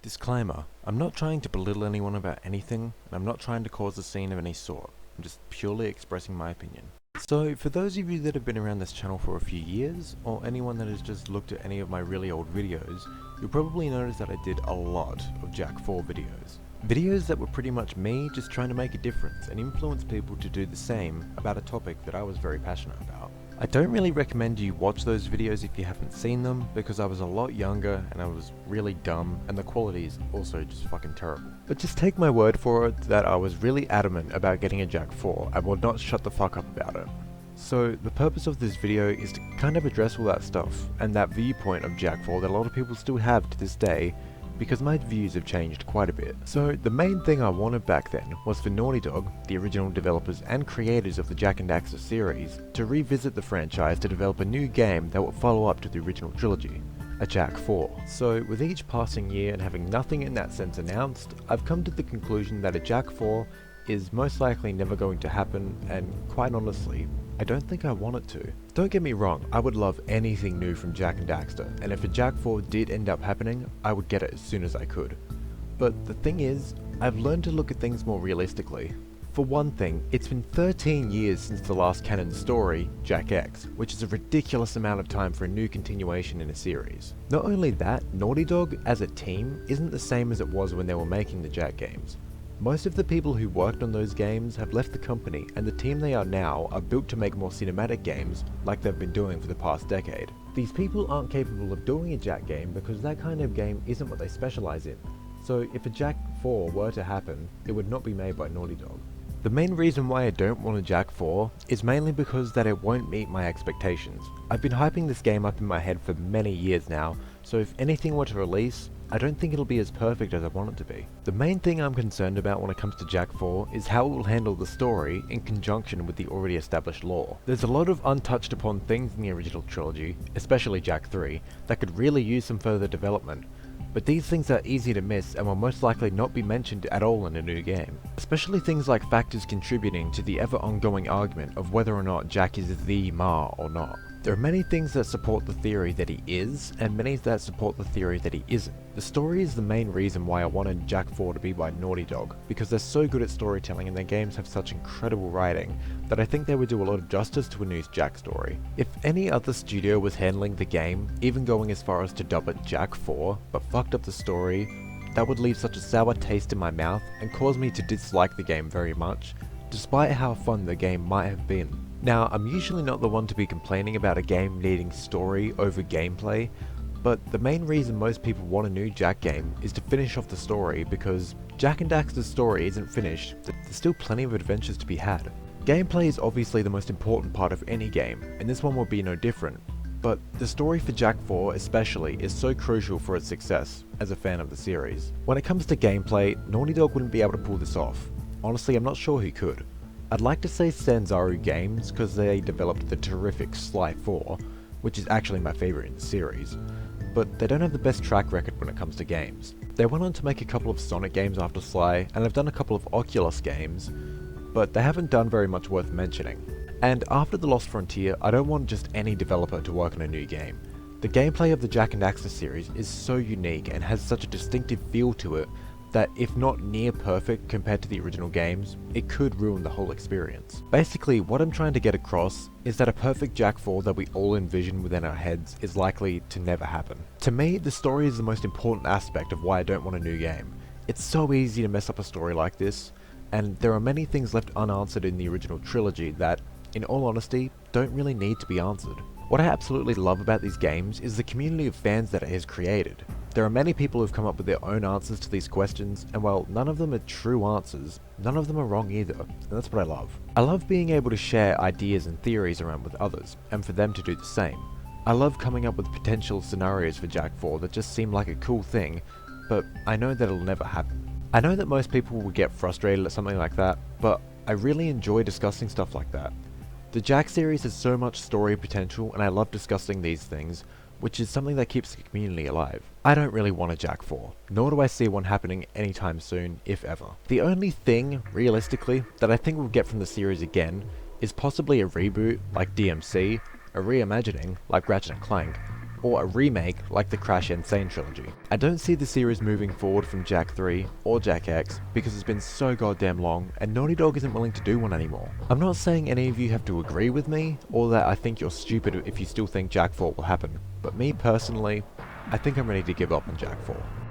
Disclaimer, I'm not trying to belittle anyone about anything, and I'm not trying to cause a scene of any sort. I'm just purely expressing my opinion. So, for those of you that have been around this channel for a few years, or anyone that has just looked at any of my really old videos, you'll probably notice that I did a lot of Jak 4 videos. Videos that were pretty much me just trying to make a difference and influence people to do the same about a topic that I was very passionate about. I don't really recommend you watch those videos if you haven't seen them, because I was a lot younger and I was really dumb and the quality is also just fucking terrible. But just take my word for it that I was really adamant about getting a Jak 4 and would not shut the fuck up about it. So the purpose of this video is to kind of address all that stuff and that viewpoint of Jak 4 that a lot of people still have to this day, because my views have changed quite a bit. So the main thing I wanted back then was for Naughty Dog, the original developers and creators of the Jak and Daxter series, to revisit the franchise to develop a new game that would follow up to the original trilogy, a Jak 4. So with each passing year and having nothing in that sense announced, I've come to the conclusion that a Jak 4 is most likely never going to happen, and quite honestly, I don't think I want it to. Don't get me wrong, I would love anything new from Jak and Daxter, and if a Jak 4 did end up happening, I would get it as soon as I could. But the thing is, I've learned to look at things more realistically. For one thing, it's been 13 years since the last canon story, Jak X, which is a ridiculous amount of time for a new continuation in a series. Not only that, Naughty Dog as a team isn't the same as it was when they were making the Jak games. Most of the people who worked on those games have left the company, and the team they are now are built to make more cinematic games like they've been doing for the past decade. These people aren't capable of doing a Jak game because that kind of game isn't what they specialize in. So if a Jak 4 were to happen, it would not be made by Naughty Dog. The main reason why I don't want a Jak 4 is mainly because that it won't meet my expectations. I've been hyping this game up in my head for many years now, so if anything were to release, I don't think it'll be as perfect as I want it to be. The main thing I'm concerned about when it comes to Jak 4 is how it will handle the story in conjunction with the already established lore. There's a lot of untouched upon things in the original trilogy, especially Jak 3, that could really use some further development. But these things are easy to miss and will most likely not be mentioned at all in a new game. Especially things like factors contributing to the ever ongoing argument of whether or not Jak is the Ma or not. There are many things that support the theory that he is, and many that support the theory that he isn't. The story is the main reason why I wanted Jak 4 to be by Naughty Dog, because they're so good at storytelling and their games have such incredible writing that I think they would do a lot of justice to a new Jak story. If any other studio was handling the game, even going as far as to dub it Jak 4, but fucked up the story, that would leave such a sour taste in my mouth and cause me to dislike the game very much, despite how fun the game might have been. Now, I'm usually not the one to be complaining about a game needing story over gameplay, but the main reason most people want a new Jak game is to finish off the story, because Jak and Daxter's story isn't finished. There's still plenty of adventures to be had. Gameplay is obviously the most important part of any game, and this one will be no different, but the story for Jak 4 especially is so crucial for its success as a fan of the series. When it comes to gameplay, Naughty Dog wouldn't be able to pull this off. Honestly, I'm not sure who could. I'd like to say Sanzaru Games, because they developed the terrific Sly 4, which is actually my favourite in the series, but they don't have the best track record when it comes to games. They went on to make a couple of Sonic games after Sly, and they've done a couple of Oculus games, but they haven't done very much worth mentioning. And after The Lost Frontier, I don't want just any developer to work on a new game. The gameplay of the Jak and Daxter series is so unique and has such a distinctive feel to it that if not near perfect compared to the original games, it could ruin the whole experience. Basically, what I'm trying to get across is that a perfect Jak 4 that we all envision within our heads is likely to never happen. To me, the story is the most important aspect of why I don't want a new game. It's so easy to mess up a story like this, and there are many things left unanswered in the original trilogy that, in all honesty, don't really need to be answered. What I absolutely love about these games is the community of fans that it has created. There are many people who've come up with their own answers to these questions, and while none of them are true answers, none of them are wrong either, and that's what I love. I love being able to share ideas and theories around with others, and for them to do the same. I love coming up with potential scenarios for Jak 4 that just seem like a cool thing, but I know that it'll never happen. I know that most people will get frustrated at something like that, but I really enjoy discussing stuff like that. The Jak series has so much story potential, and I love discussing these things, which is something that keeps the community alive. I don't really want a Jak 4, nor do I see one happening anytime soon, if ever. The only thing, realistically, that I think we'll get from the series again is possibly a reboot like DMC, a reimagining like Ratchet & Clank, or a remake like the Crash Insane trilogy. I don't see the series moving forward from Jak 3 or Jak X because it's been so goddamn long and Naughty Dog isn't willing to do one anymore. I'm not saying any of you have to agree with me or that I think you're stupid if you still think Jak 4 will happen, but me personally, I think I'm ready to give up on Jak 4.